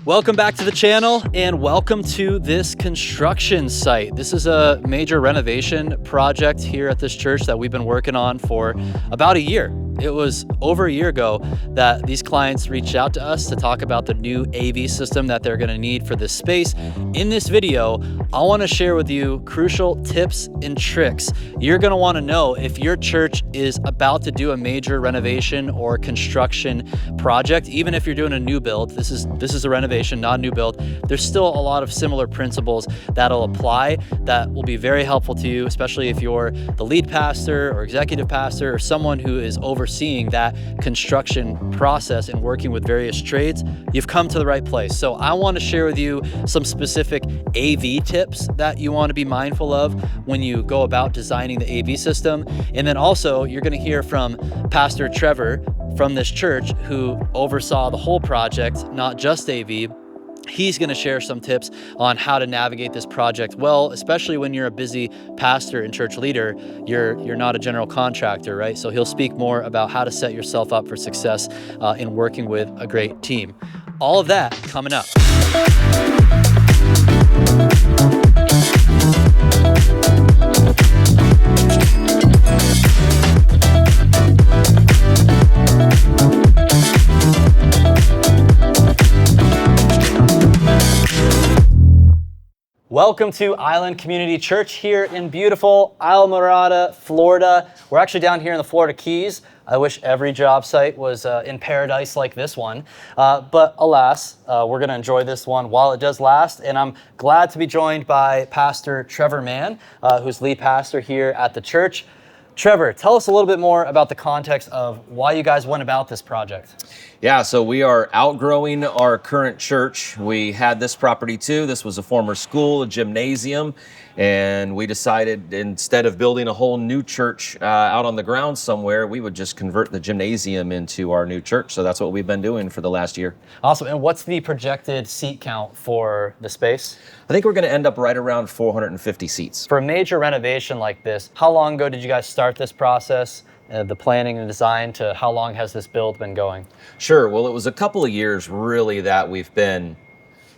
Welcome back to the channel and welcome to this construction site. This is a major renovation project here at this church that we've been working on for about a year. It was over a year ago that these clients reached out to us to talk about the new AV system that they're gonna need for this space. In this video, I wanna share with you crucial tips and tricks you're gonna wanna know if your church is about to do a major renovation or construction project. Even if you're doing a new build, this is a renovation, not a new build. There's still a lot of similar principles that'll apply that will be very helpful to you, especially if you're the lead pastor or executive pastor or someone who is overseeing that construction process and working with various trades. You've come to the right place. So I want to share with you some specific AV tips that you want to be mindful of when you go about designing the AV system. And then also you're going to hear from Pastor Trevor from this church who oversaw the whole project, not just AV. He's going to share some tips on how to navigate this project well, especially when you're a busy pastor and church leader. You're not a general contractor, right? So he'll speak more about how to set yourself up for success in working with a great team. All of that coming up. Welcome to Island Community Church here in beautiful Isla Mirada, Florida. We're actually down here in the Florida Keys. I wish every job site was in paradise like this one, but alas, we're gonna enjoy this one while it does last, and I'm glad to be joined by Pastor Trevor Mann, who's lead pastor here at the church. Trevor, tell us a little bit more about the context of why you guys went about this project. Yeah, so we are outgrowing our current church. We had this property too. This was a former school, a gymnasium, and we decided instead of building a whole new church out on the ground somewhere, we would just convert the gymnasium into our new church. So that's what we've been doing for the last year. Awesome. And what's the projected seat count for the space? I think we're going to end up right around 450 seats. For a major renovation like this, how long ago did you guys start this process? The planning and design, to how long has this build been going? Sure. Well, it was a couple of years really that we've been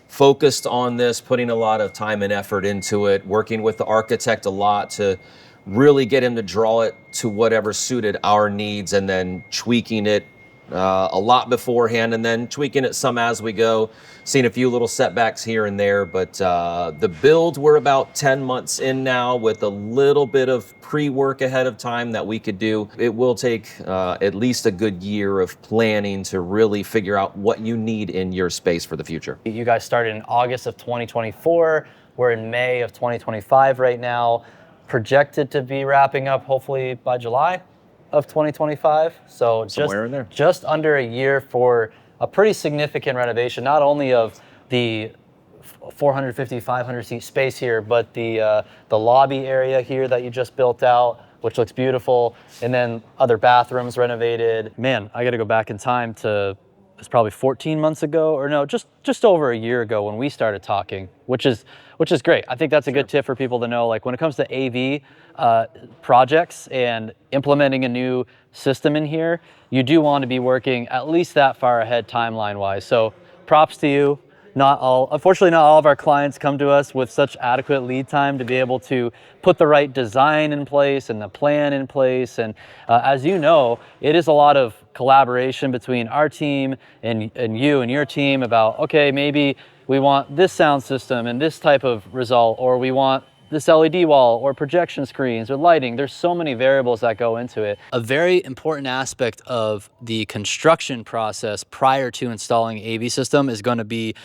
focused on this, putting a lot of time and effort into it, working with the architect a lot to really get him to draw it to whatever suited our needs, and then tweaking it a lot beforehand and then tweaking it some as we go, seeing a few little setbacks here and there. But the build, we're about 10 months in now with a little bit of pre-work ahead of time that we could do. It will take at least a good year of planning to really figure out what you need in your space for the future. You guys started in August of 2024. We're in May of 2025 right now, projected to be wrapping up hopefully by July of 2025. So somewhere in there. Just under a year for a pretty significant renovation, not only of the 450, 500 seat space here, but the lobby area here that you just built out, which looks beautiful. And then other bathrooms renovated. Man, I got to go back in time to, it's probably 14 months ago, or no, just over a year ago when we started talking, which is great. I think that's a good tip for people to know. Like when it comes to AV projects and implementing a new system in here, you do want to be working at least that far ahead timeline wise. So props to you. Unfortunately, not all of our clients come to us with such adequate lead time to be able to put the right design in place and the plan in place. And as you know, it is a lot of collaboration between our team and you and your team about, okay, maybe we want this sound system and this type of result, or we want this LED wall or projection screens or lighting. There's so many variables that go into it. A very important aspect of the construction process prior to installing AV system is going to be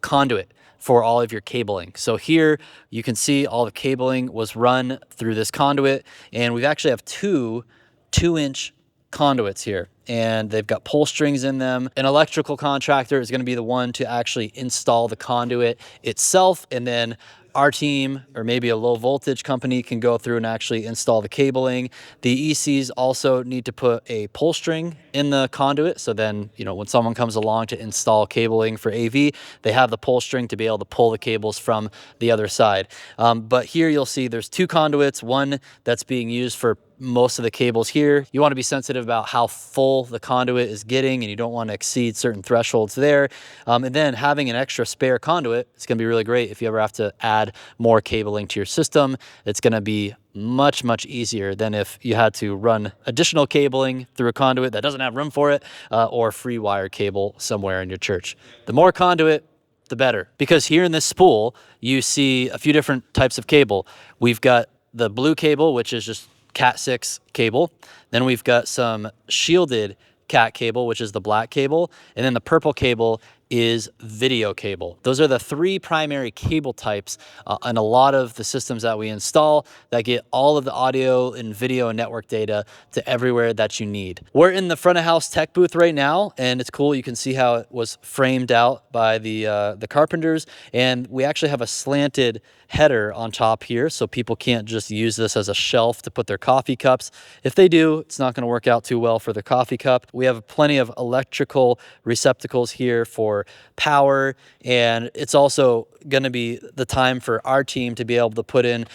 conduit for all of your cabling. So here you can see all the cabling was run through this conduit, and we actually have two 2-inch conduits here, and they've got pull strings in them. An electrical contractor is going to be the one to actually install the conduit itself, and then our team or maybe a low voltage company can go through and actually install the cabling. The ECs also need to put a pull string in the conduit. So then, you know, when someone comes along to install cabling for AV, they have the pull string to be able to pull the cables from the other side. But here you'll see there's two conduits, one that's being used for most of the cables here. You want to be sensitive about how full the conduit is getting, and you don't want to exceed certain thresholds there. And then having an extra spare conduit is going to be really great if you ever have to add more cabling to your system. It's going to be much, much easier than if you had to run additional cabling through a conduit that doesn't have room for it, or free wire cable somewhere in your church. The more conduit, the better. Because here in this spool, you see a few different types of cable. We've got the blue cable, which is just Cat 6 cable. Then we've got some shielded Cat cable, which is the black cable. And then the purple cable is video cable. Those are the three primary cable types on a lot of the systems that we install that get all of the audio and video and network data to everywhere that you need. We're in the front of house tech booth right now, and it's cool. You can see how it was framed out by the carpenters, and we actually have a slanted header on top here, so people can't just use this as a shelf to put their coffee cups. If they do, it's not going to work out too well for the coffee cup. We have plenty of electrical receptacles here for power, and it's also going to be the time for our team to be able to put in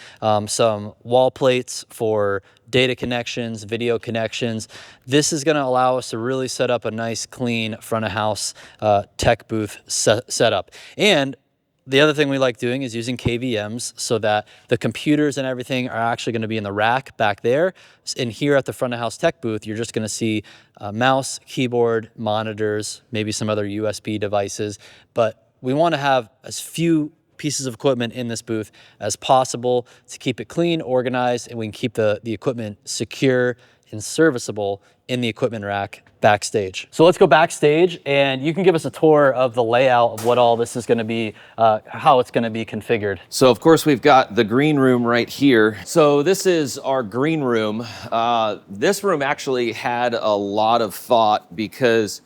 some wall plates for data connections, video connections. This is going to allow us to really set up a nice, clean front of house tech booth setup. And the other thing we like doing is using KVMs so that the computers and everything are actually going to be in the rack back there. And here at the front of house tech booth, you're just going to see mouse, keyboard, monitors, maybe some other USB devices. But we want to have as few pieces of equipment in this booth as possible to keep it clean, organized, and we can keep the equipment secure and serviceable in the equipment rack backstage. So let's go backstage, and you can give us a tour of the layout of what all this is going to be, how it's going to be configured. So of course we've got the green room right here. So this is our green room. This room actually had a lot of thought because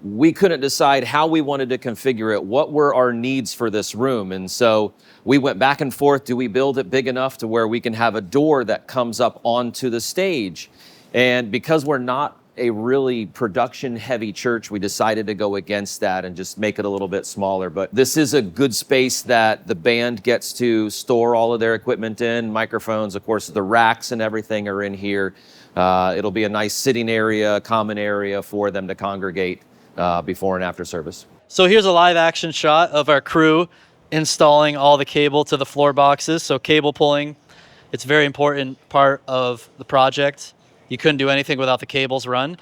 we couldn't decide how we wanted to configure it. What were our needs for this room? And so we went back and forth. Do we build it big enough to where we can have a door that comes up onto the stage? And because we're not a really production heavy church, we decided to go against that and just make it a little bit smaller. But this is a good space that the band gets to store all of their equipment in, microphones, of course, the racks and everything are in here. It'll be a nice sitting area, common area for them to congregate before and after service. So here's a live action shot of our crew installing all the cable to the floor boxes. So cable pulling, it's a very important part of the project. You couldn't do anything without the cables run.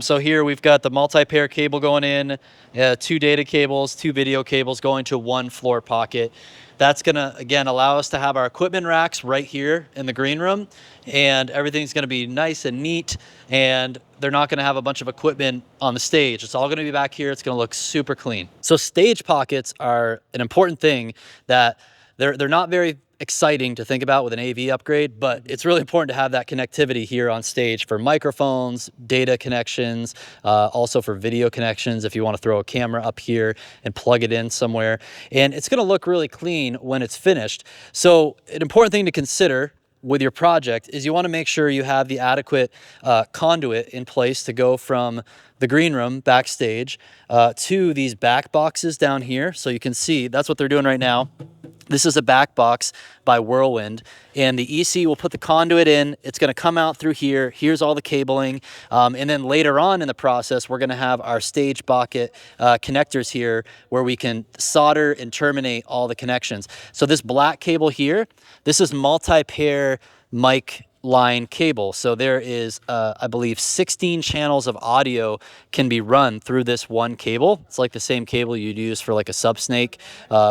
So here we've got the multi-pair cable going in, 2 data cables, 2 video cables going to 1 floor pocket. That's gonna, again, allow us to have our equipment racks right here in the green room, and everything's gonna be nice and neat, and they're not gonna have a bunch of equipment on the stage. It's all gonna be back here. It's gonna look super clean. So stage pockets are an important thing that they're not very exciting to think about with an AV upgrade, but it's really important to have that connectivity here on stage for microphones, data connections, also for video connections if you want to throw a camera up here and plug it in somewhere. And it's going to look really clean when it's finished. So an important thing to consider with your project is you want to make sure you have the adequate conduit in place to go from the green room backstage to these back boxes down here. So you can see that's what they're doing right now. This is a back box by Whirlwind, and the EC will put the conduit in. It's going to come out through here. Here's all the cabling. And then later on in the process, we're going to have our stage bucket connectors here where we can solder and terminate all the connections. So this black cable here, this is multi-pair mic line cable. So there is, I believe, 16 channels of audio can be run through this one cable. It's like the same cable you'd use for like a subsnake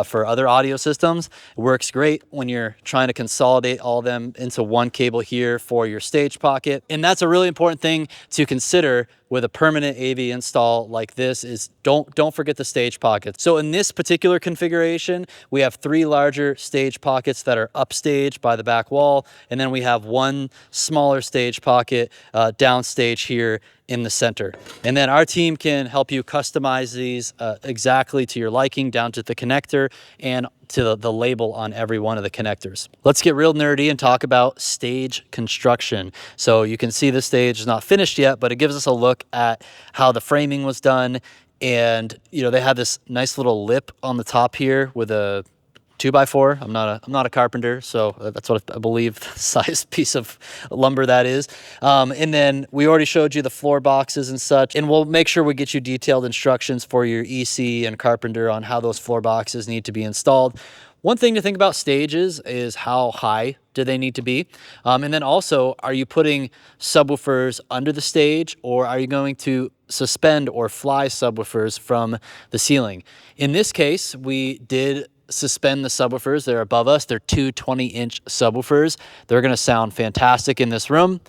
for other audio systems. It works great when you're trying to consolidate all of them into one cable here for your stage pocket. And that's a really important thing to consider with a permanent AV install like this is don't forget the stage pockets. So in this particular configuration, we have 3 larger stage pockets that are upstage by the back wall, and then we have 1 smaller stage pocket downstage here in the center. And then our team can help you customize these exactly to your liking, down to the connector and to the label on every one of the connectors. Let's get real nerdy and talk about stage construction. So you can see the stage is not finished yet, but it gives us a look at how the framing was done. And, you know, they have this nice little lip on the top here with a 2x4. I'm not a carpenter, so that's what I believe the size piece of lumber that is. And then we already showed you the floor boxes and such, and we'll make sure we get you detailed instructions for your EC and carpenter on how those floor boxes need to be installed. One thing to think about stages is how high do they need to be? And then also, are you putting subwoofers under the stage, or are you going to suspend or fly subwoofers from the ceiling? In this case, we did suspend the subwoofers. They're above us. They're two 20-inch subwoofers. They're going to sound fantastic in this room.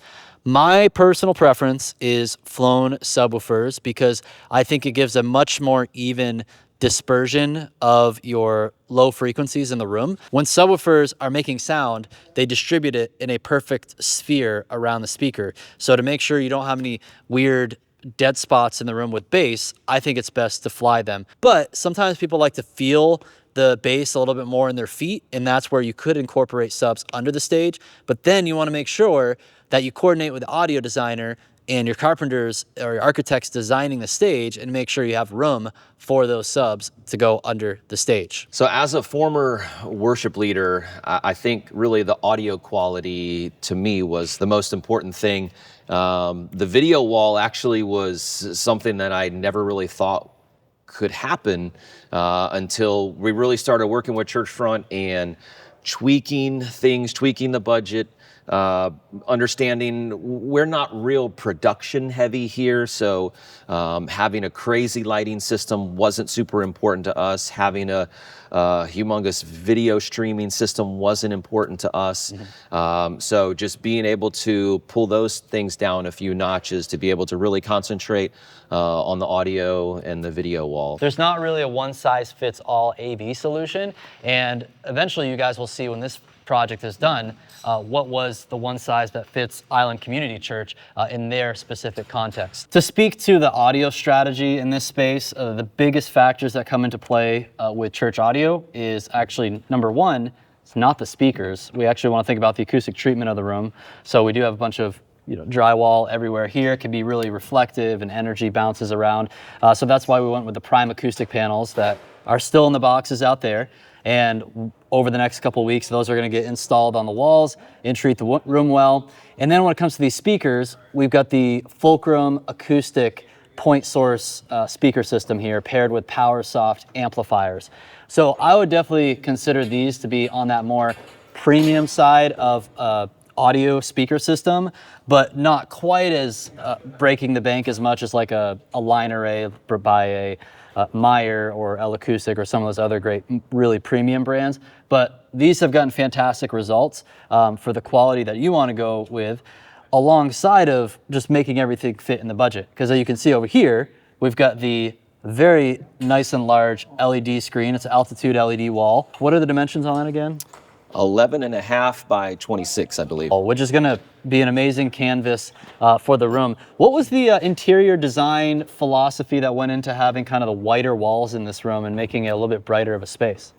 My personal preference is flown subwoofers because I think it gives a much more even dispersion of your low frequencies in the room. When subwoofers are making sound, they distribute it in a perfect sphere around the speaker. So to make sure you don't have any weird dead spots in the room with bass, I think it's best to fly them. But sometimes people like to feel the bass a little bit more in their feet, and that's where you could incorporate subs under the stage. But then you want to make sure that you coordinate with the audio designer and your carpenters or your architects designing the stage and make sure you have room for those subs to go under the stage. So as a former worship leader, I think really the audio quality to me was the most important thing. The video wall actually was something that I never really thought could happen until we really started working with Churchfront and tweaking things, tweaking the budget, understanding we're not real production heavy here, so having a crazy lighting system wasn't super important to us. Having a humongous video streaming system wasn't important to us. So just being able to pull those things down a few notches to be able to really concentrate on the audio and the video wall. There's not really a one-size-fits-all AV solution, and eventually you guys will see when this project is done, what was the one size that fits Island Community Church in their specific context. To speak to the audio strategy in this space, the biggest factors that come into play with church audio is actually, number one, it's not the speakers. We actually want to think about the acoustic treatment of the room. So we do have a bunch of drywall everywhere here. It can be really reflective and energy bounces around. So that's why we went with the prime acoustic panels that are still in the boxes out there. And over the next couple of weeks, those are going to get installed on the walls and treat the room well. And then when it comes to these speakers, we've got the Fulcrum acoustic point source speaker system here paired with PowerSoft amplifiers. So I would definitely consider these to be on that more premium side of audio speaker system, but not quite as breaking the bank as much as like a line array by a Meyer or L Acoustic or some of those other great, really premium brands. But these have gotten fantastic results for the quality that you want to go with, alongside of just making everything fit in the budget. Because as you can see over here, we've got the very nice and large LED screen. It's an altitude LED wall. What are the dimensions on that again? 11.5 by 26, I believe. Which is going to be an amazing canvas for the room. What was the interior design philosophy that went into having kind of the whiter walls in this room and making it a little bit brighter of a space?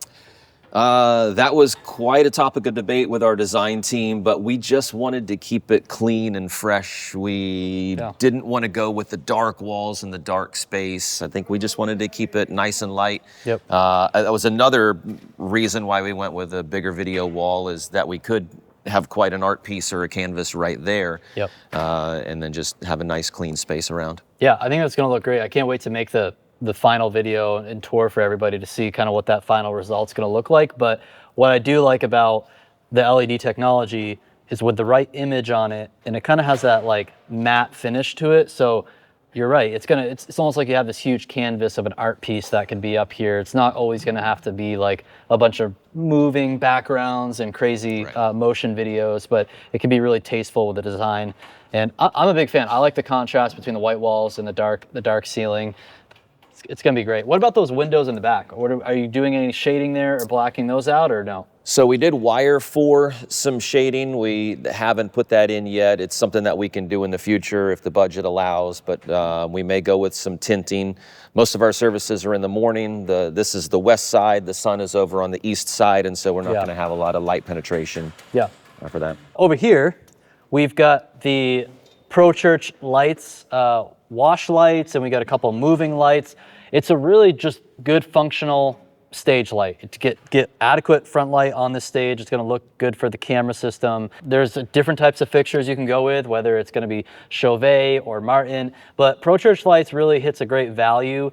That was quite a topic of debate with our design team, but we just wanted to keep it clean and fresh. We didn't want to go with the dark walls and the dark space. I think we just wanted to keep it nice and light. Yep. That was another reason why we went with a bigger video wall, is that we could have quite an art piece or a canvas right there. Yep. And then just have a nice clean space around. Yeah, I think that's going to look great. I can't wait to make the final video and tour for everybody to see kind of what that final result's going to look like. But what I do like about the LED technology is with the right image on it, and it kind of has that like matte finish to it. So you're right, it's almost like you have this huge canvas of an art piece that can be up here. It's not always going to have to be like a bunch of moving backgrounds and crazy motion videos, but it can be really tasteful with the design. And I'm a big fan. I like the contrast between the white walls and the dark ceiling. It's going to be great. What about those windows in the back? Are you doing any shading there or blacking those out, or no? So we did wire for some shading. We haven't put that in yet. It's something that we can do in the future if the budget allows, but we may go with some tinting. Most of our services are in the morning. This is the west side. The sun is over on the east side, and so we're not going to have a lot of light penetration for that. Over here, we've got the Pro Church lights, wash lights, and we got a couple moving lights. It's a really just good functional stage light. To get adequate front light on the stage, it's going to look good for the camera system. There's different types of fixtures you can go with, whether it's going to be Chauvet or Martin, but Pro Church lights really hits a great value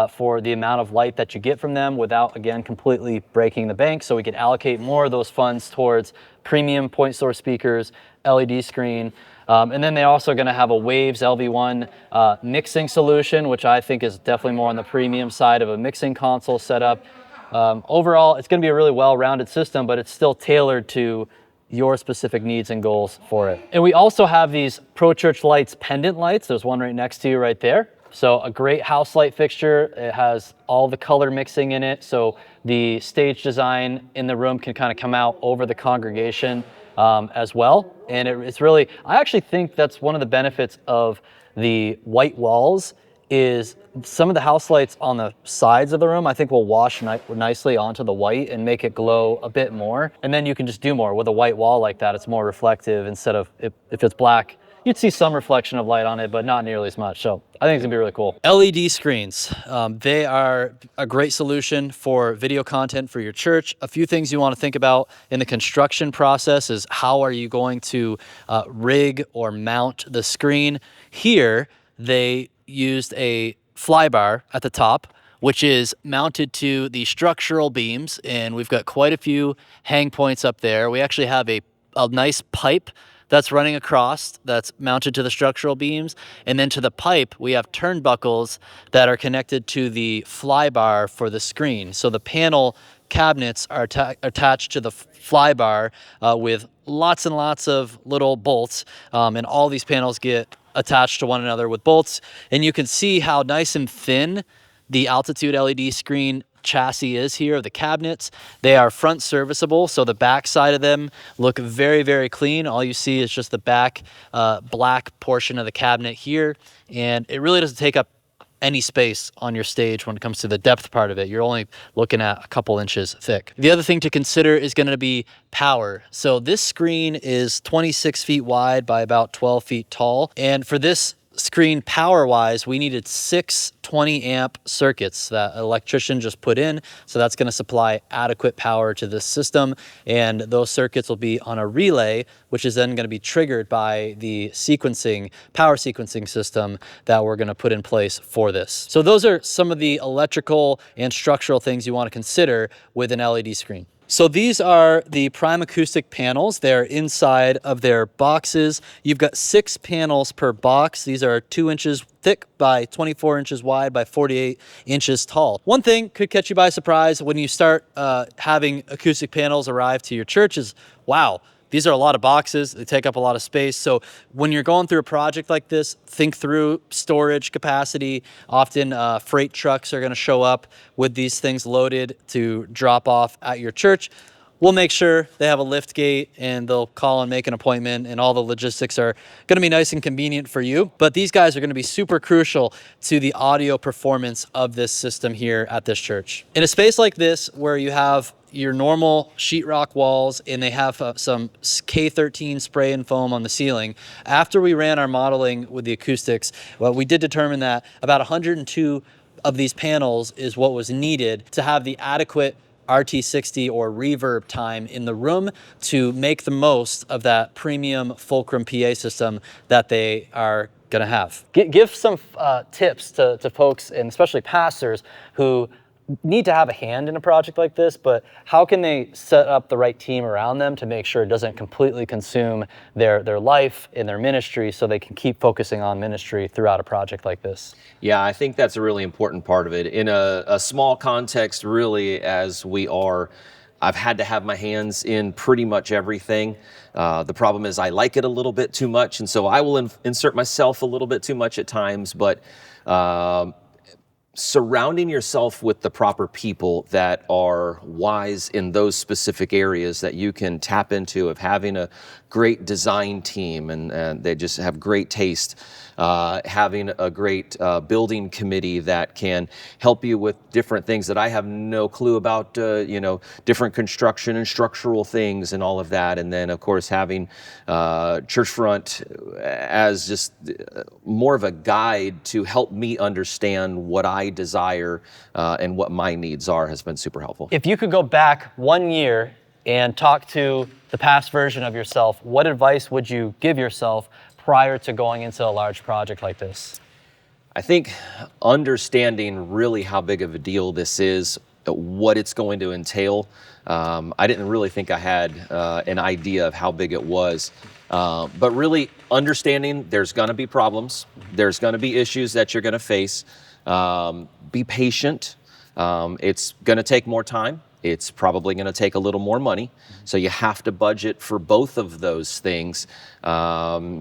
for the amount of light that you get from them without, again, completely breaking the bank. So we can allocate more of those funds towards premium point source speakers, LED screen, and then they're also going to have a Waves LV1 mixing solution, which I think is definitely more on the premium side of a mixing console setup. Overall, it's going to be a really well-rounded system, but it's still tailored to your specific needs and goals for it. And we also have these Pro Church Lights pendant lights. There's one right next to you right there. So a great house light fixture. It has all the color mixing in it, so the stage design in the room can kind of come out over the congregation as well. And it's really, I actually think that's one of the benefits of the white walls is some of the house lights on the sides of the room, I think will wash nicely onto the white and make it glow a bit more. And then you can just do more with a white wall like that. It's more reflective instead of, if it's black, you'd see some reflection of light on it, but not nearly as much. So I think it's gonna be really cool. LED screens, they are a great solution for video content for your church. A few things you wanna think about in the construction process is how are you going to rig or mount the screen. Here, they used a flybar at the top, which is mounted to the structural beams, and we've got quite a few hang points up there. We actually have a nice pipe that's running across, that's mounted to the structural beams, and then to the pipe we have turnbuckles that are connected to the flybar for the screen. So the panel cabinets are attached to the flybar with lots and lots of little bolts, and all these panels get attached to one another with bolts, and you can see how nice and thin the altitude LED screen chassis is here, the cabinets. They are front serviceable, so the back side of them look very, very clean. All you see is just the back black portion of the cabinet here, and it really doesn't take up any space on your stage when it comes to the depth part of it. You're only looking at a couple inches thick. The other thing to consider is going to be power. So this screen is 26 feet wide by about 12 feet tall, and for this screen power wise we needed 6 20 amp circuits that an electrician just put in, so that's going to supply adequate power to this system, and those circuits will be on a relay, which is then going to be triggered by the power sequencing system that we're going to put in place for this. So those are some of the electrical and structural things you want to consider with an LED screen. So these are the Prime Acoustic panels. They're inside of their boxes. You've got 6 panels per box. These are 2 inches thick by 24 inches wide by 48 inches tall. One thing could catch you by surprise when you start having acoustic panels arrive to your church is, wow, these are a lot of boxes. They take up a lot of space. So when you're going through a project like this, think through storage capacity. Often freight trucks are going to show up with these things loaded to drop off at your church. We'll make sure they have a lift gate and they'll call and make an appointment, and all the logistics are going to be nice and convenient for you. But these guys are going to be super crucial to the audio performance of this system here at this church. In a space like this where you have your normal sheetrock walls and they have some K13 spray and foam on the ceiling, after we ran our modeling with the acoustics, well, we did determine that about 102 of these panels is what was needed to have the adequate RT60 or reverb time in the room to make the most of that premium Fulcrum PA system that they are gonna have. Give some tips to folks, and especially pastors, who need to have a hand in a project like this, but how can they set up the right team around them to make sure it doesn't completely consume their life and their ministry, so they can keep focusing on ministry throughout a project like this? Yeah, I think that's a really important part of it. In a small context, really, as we are, I've had to have my hands in pretty much everything. The problem is I like it a little bit too much, and so I will insert myself a little bit too much at times, but surrounding yourself with the proper people that are wise in those specific areas that you can tap into, of having a great design team and they just have great taste. having a great building committee that can help you with different things that I have no clue about, you know, different construction and structural things and all of that. And then, of course, having Churchfront as just more of a guide to help me understand what I desire and what my needs are has been super helpful. If you could go back 1 year and talk to the past version of yourself, what advice would you give yourself prior to going into a large project like this? I think understanding really how big of a deal this is, what it's going to entail. I didn't really think I had an idea of how big it was, but really understanding there's going to be problems, there's going to be issues that you're going to face. Be patient. It's going to take more time. It's probably going to take a little more money. So you have to budget for both of those things.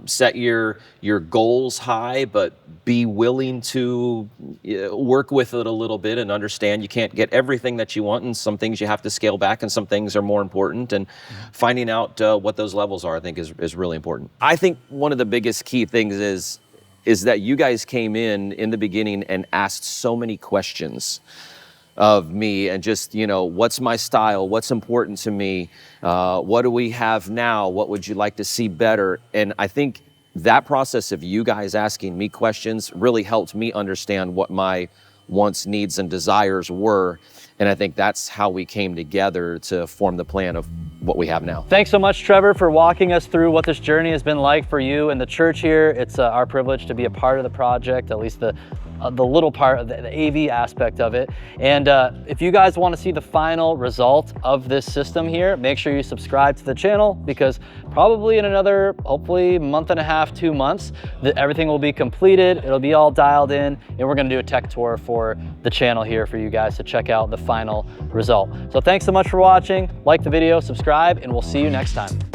Set your goals high, but be willing to work with it a little bit and understand you can't get everything that you want, and some things you have to scale back and some things are more important, and finding out what those levels are, I think is really important. I think one of the biggest key things is that you guys came in the beginning and asked so many questions of me, and just, you know, what's my style, what's important to me, what do we have now, what would you like to see better. And I think that process of you guys asking me questions really helped me understand what my wants, needs, and desires were. And I think that's how we came together to form the plan of what we have now. Thanks so much, Trevor, for walking us through what this journey has been like for you and the church here. It's our privilege to be a part of the project, at least the little part of the AV aspect of it. And if you guys want to see the final result of this system here, make sure you subscribe to the channel, because probably in another, hopefully, month and a half, 2 months, everything will be completed. It'll be all dialed in, and we're going to do a tech tour for the channel here for you guys to check out the final result. So thanks so much for watching. Like the video, subscribe, and we'll see you next time.